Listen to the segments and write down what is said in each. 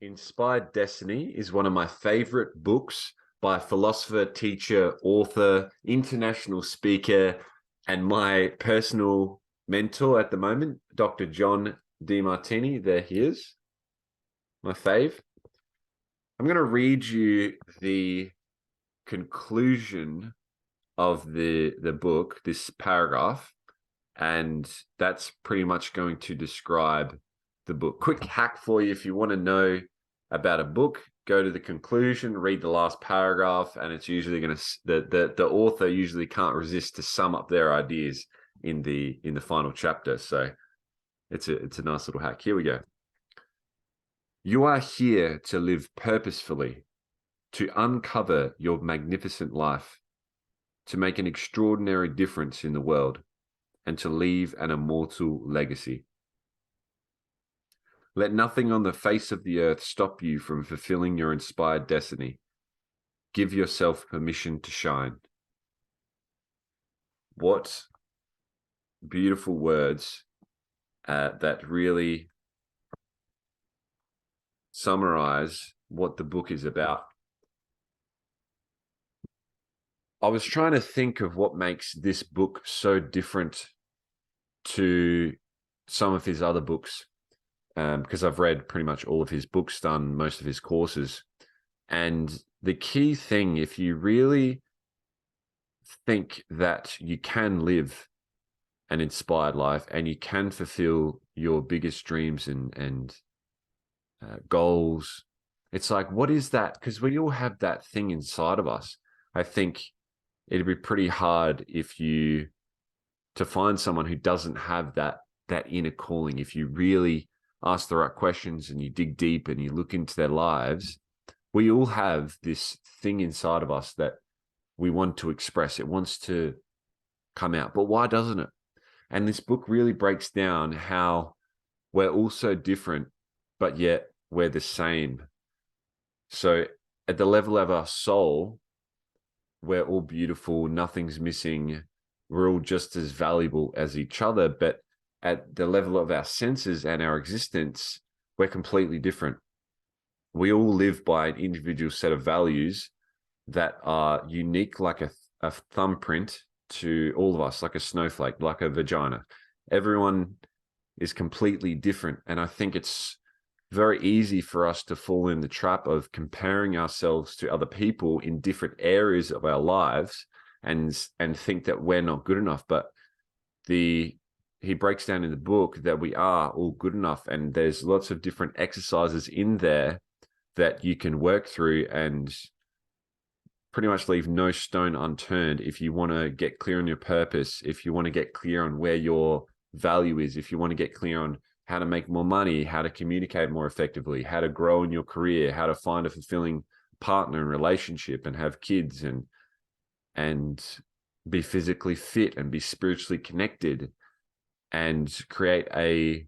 Inspired Destiny is one of my favorite books by a philosopher, teacher, author, international speaker, and my personal mentor at the moment, Dr. John Demartini. There he is, my fave. I'm going to read you the conclusion of the book, this paragraph, and that's pretty much going to describe the book. Quick hack for you: if you want to know about a book, go to the conclusion, read the last paragraph, and it's usually going to the author usually can't resist to sum up their ideas in the final chapter. So it's a nice little hack. Here we go. You are here to live purposefully, to uncover your magnificent life, to make an extraordinary difference in the world, and to leave an immortal legacy. Let nothing on the face of the earth stop you from fulfilling your inspired destiny. Give yourself permission to shine. What beautiful words that really summarize what the book is about. I was trying to think of what makes this book so different to some of his other books, because I've read pretty much all of his books, done most of his courses. And the key thing, if you really think that you can live an inspired life and you can fulfill your biggest dreams and goals, it's like, what is that? Because we all have that thing inside of us. I think it'd be pretty hard to find someone who doesn't have that inner calling. If you really ask the right questions and you dig deep and you look into their lives, we all have this thing inside of us that we want to express. It wants to come out, but why doesn't it? And this book really breaks down how we're all so different, but yet we're the same. So at the level of our soul, we're all beautiful, nothing's missing, we're all just as valuable as each other. But at the level of our senses and our existence, we're completely different. We all live by an individual set of values that are unique, like a thumbprint to all of us, like a snowflake, like a vagina. Everyone is completely different. And I think it's very easy for us to fall in the trap of comparing ourselves to other people in different areas of our lives and think that we're not good enough. But he breaks down in the book that we are all good enough, and there's lots of different exercises in there that you can work through and pretty much leave no stone unturned if you want to get clear on your purpose, if you want to get clear on where your value is, if you want to get clear on how to make more money, how to communicate more effectively, how to grow in your career, how to find a fulfilling partner and relationship and have kids and be physically fit and be spiritually connected and create a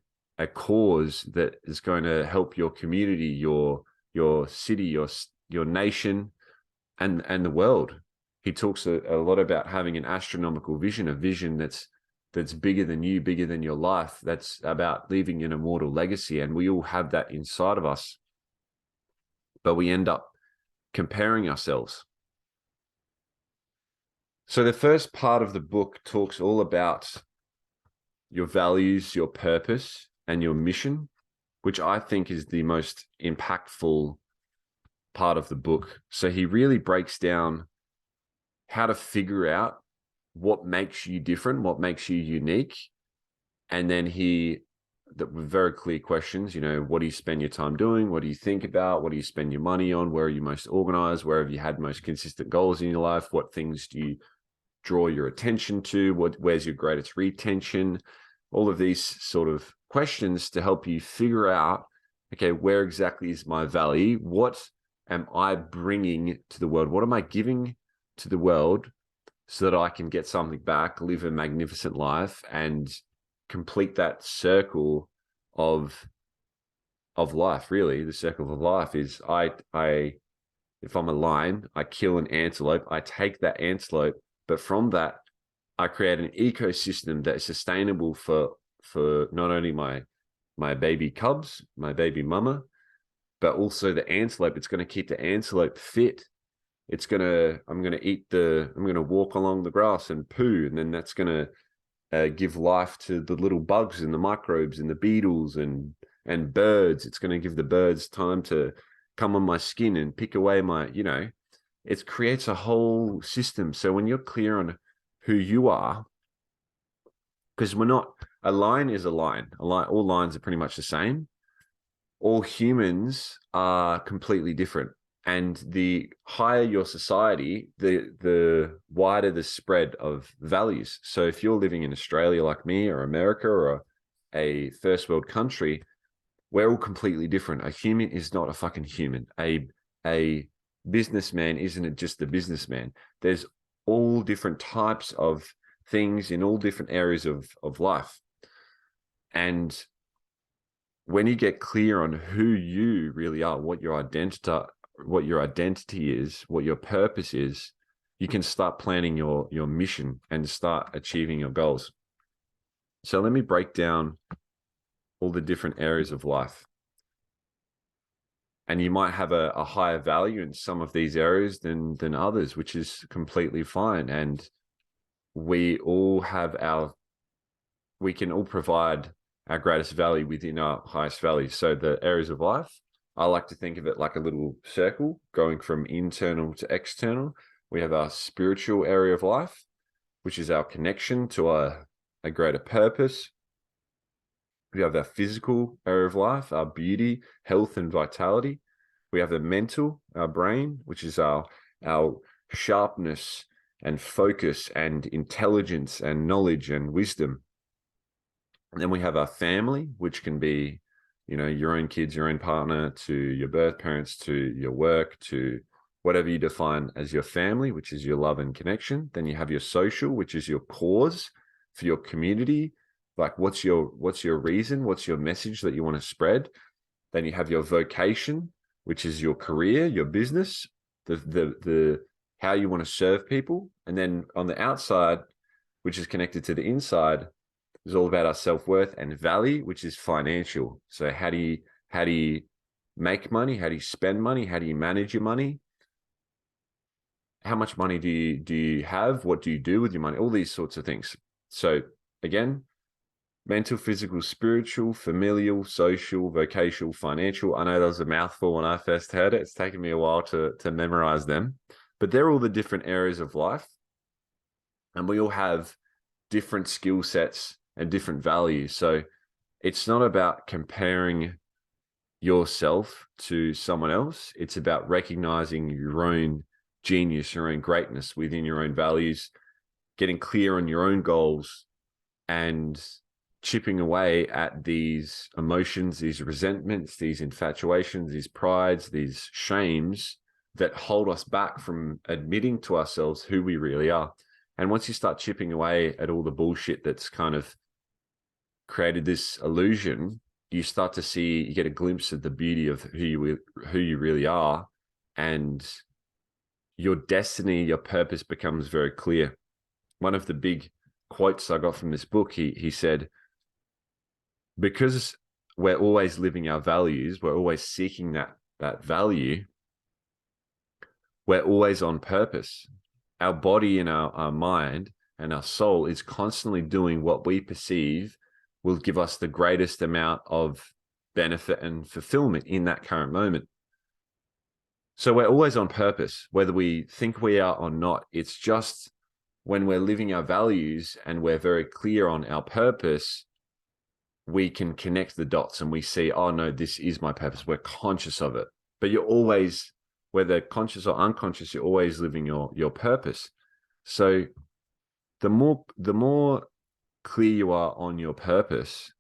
cause that is going to help your community, your city, your nation, and the world. He talks a lot about having an astronomical vision, a vision that's bigger than you, bigger than your life, that's about leaving an immortal legacy. And we all have that inside of us, but we end up comparing ourselves. So the first part of the book talks all about your values, your purpose, and your mission, which I think is the most impactful part of the book. So he really breaks down how to figure out what makes you different, what makes you unique. And then with very clear questions, what do you spend your time doing? What do you think about? What do you spend your money on? Where are you most organized? Where have you had most consistent goals in your life? What things do you draw your attention to? Where's your greatest retention? All of these sort of questions to help you figure out, okay, where exactly is my value? What am I bringing to the world? What am I giving to the world so that I can get something back, live a magnificent life, and complete that circle of life? Really, the circle of life is if I'm a lion, I kill an antelope, I take that antelope, but from that, I create an ecosystem that is sustainable for not only my baby cubs, my baby mama, but also the antelope, it's going to keep the antelope fit. I'm going to walk along the grass and poo, and then that's going to give life to the little bugs and the microbes and the beetles and birds. It's going to give the birds time to come on my skin and pick away my, it creates a whole system. So when you're clear on who you are, because a lion is a lion. All lions are pretty much the same. All humans are completely different. And the higher your society, the wider the spread of values. So if you're living in Australia like me, or America, or a first world country, we're all completely different. A human is not a fucking human. A businessman isn't just a businessman. There's all different types of things in all different areas of life. And when you get clear on who you really are, what your identity is, what your purpose is, you can start planning your mission and start achieving your goals. So let me break down all the different areas of life. And you might have a higher value in some of these areas than others, which is completely fine. And we can all provide our greatest value within our highest value. So the areas of life, I like to think of it like a little circle going from internal to external. We have our spiritual area of life, which is our connection to a greater purpose. We have our physical area of life, our beauty, health, and vitality. We have the mental, our brain, which is our sharpness and focus and intelligence and knowledge and wisdom. And then we have our family, which can be, your own kids, your own partner, to your birth parents, to your work, to whatever you define as your family, which is your love and connection. Then you have your social, which is your cause for your community. Like, what's your reason? What's your message that you want to spread? Then you have your vocation, which is your career, your business, the how you want to serve people. And then on the outside, which is connected to the inside, is all about our self-worth and value, which is financial. So how do you make money? How do you spend money? How do you manage your money? How much money do you have? What do you do with your money? All these sorts of things. So again, mental, physical, spiritual, familial, social, vocational, financial. I know that was a mouthful when I first heard it. It's taken me a while to memorize them, but they're all the different areas of life. And we all have different skill sets and different values. So it's not about comparing yourself to someone else. It's about recognizing your own genius, your own greatness within your own values, getting clear on your own goals, and chipping away at these emotions, these resentments, these infatuations, these prides, these shames that hold us back from admitting to ourselves who we really are. And once you start chipping away at all the bullshit that's kind of created this illusion, you start to see, you get a glimpse of the beauty of who you really are, and your destiny, your purpose becomes very clear. One of the big quotes I got from this book, he said, because we're always living our values, we're always seeking that value, we're always on purpose. Our body and our mind and our soul is constantly doing what we perceive will give us the greatest amount of benefit and fulfillment in that current moment. So we're always on purpose, whether we think we are or not. It's just when we're living our values and we're very clear on our purpose, we can connect the dots and we see, oh no, this is my purpose. We're conscious of it. But you're always, whether conscious or unconscious, you're always living your purpose. So the more clear you are on your purpose,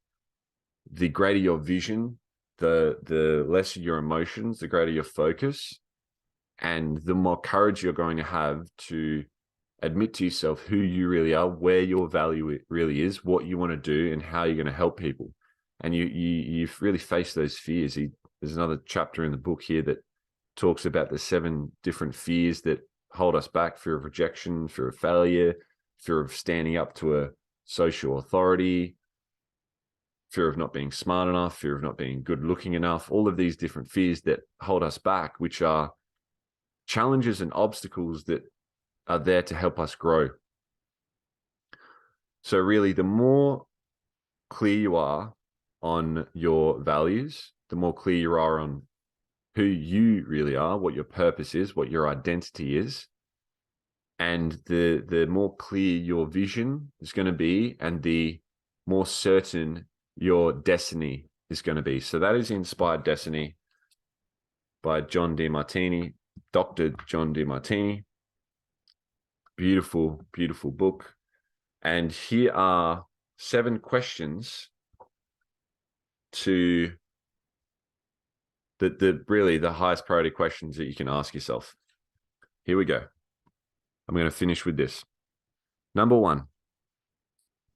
the greater your vision, the lesser your emotions, the greater your focus, and the more courage you're going to have to admit to yourself who you really are, where your value really is, what you want to do, and how you're going to help people. And you've really faced those fears. There's another chapter in the book here that talks about the 7 different fears that hold us back: fear of rejection, fear of failure, fear of standing up to a social authority, fear of not being smart enough, fear of not being good looking enough, all of these different fears that hold us back, which are challenges and obstacles that are there to help us grow. So really, the more clear you are on your values, the more clear you are on who you really are, what your purpose is, what your identity is, and the more clear your vision is going to be, and the more certain your destiny is going to be. So that is Inspired Destiny by John Demartini, Dr. John Demartini. Beautiful, beautiful book. And here are 7 questions to really the highest priority questions that you can ask yourself. Here we go. I'm going to finish with this. Number 1,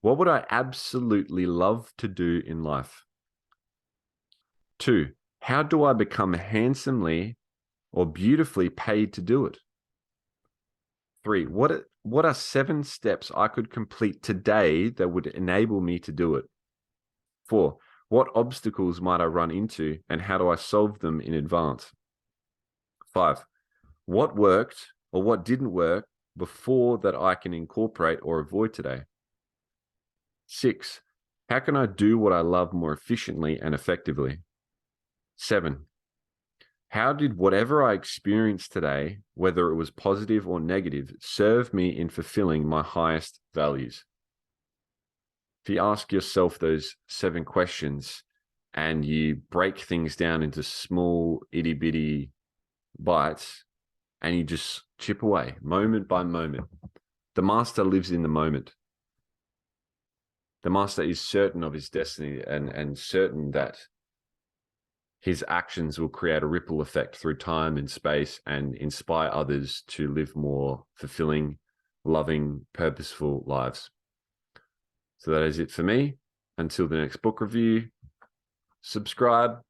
what would I absolutely love to do in life? 2, how do I become handsomely or beautifully paid to do it? 3, what are 7 steps I could complete today that would enable me to do it? 4, what obstacles might I run into and how do I solve them in advance? 5, what worked or what didn't work before that I can incorporate or avoid today? 6, how can I do what I love more efficiently and effectively? 7, how did whatever I experienced today, whether it was positive or negative, serve me in fulfilling my highest values? If you ask yourself those 7 questions and you break things down into small itty bitty bites and you just chip away moment by moment, the master lives in the moment. The master is certain of his destiny and certain that his actions will create a ripple effect through time and space and inspire others to live more fulfilling, loving, purposeful lives. So that is it for me. Until the next book review, subscribe,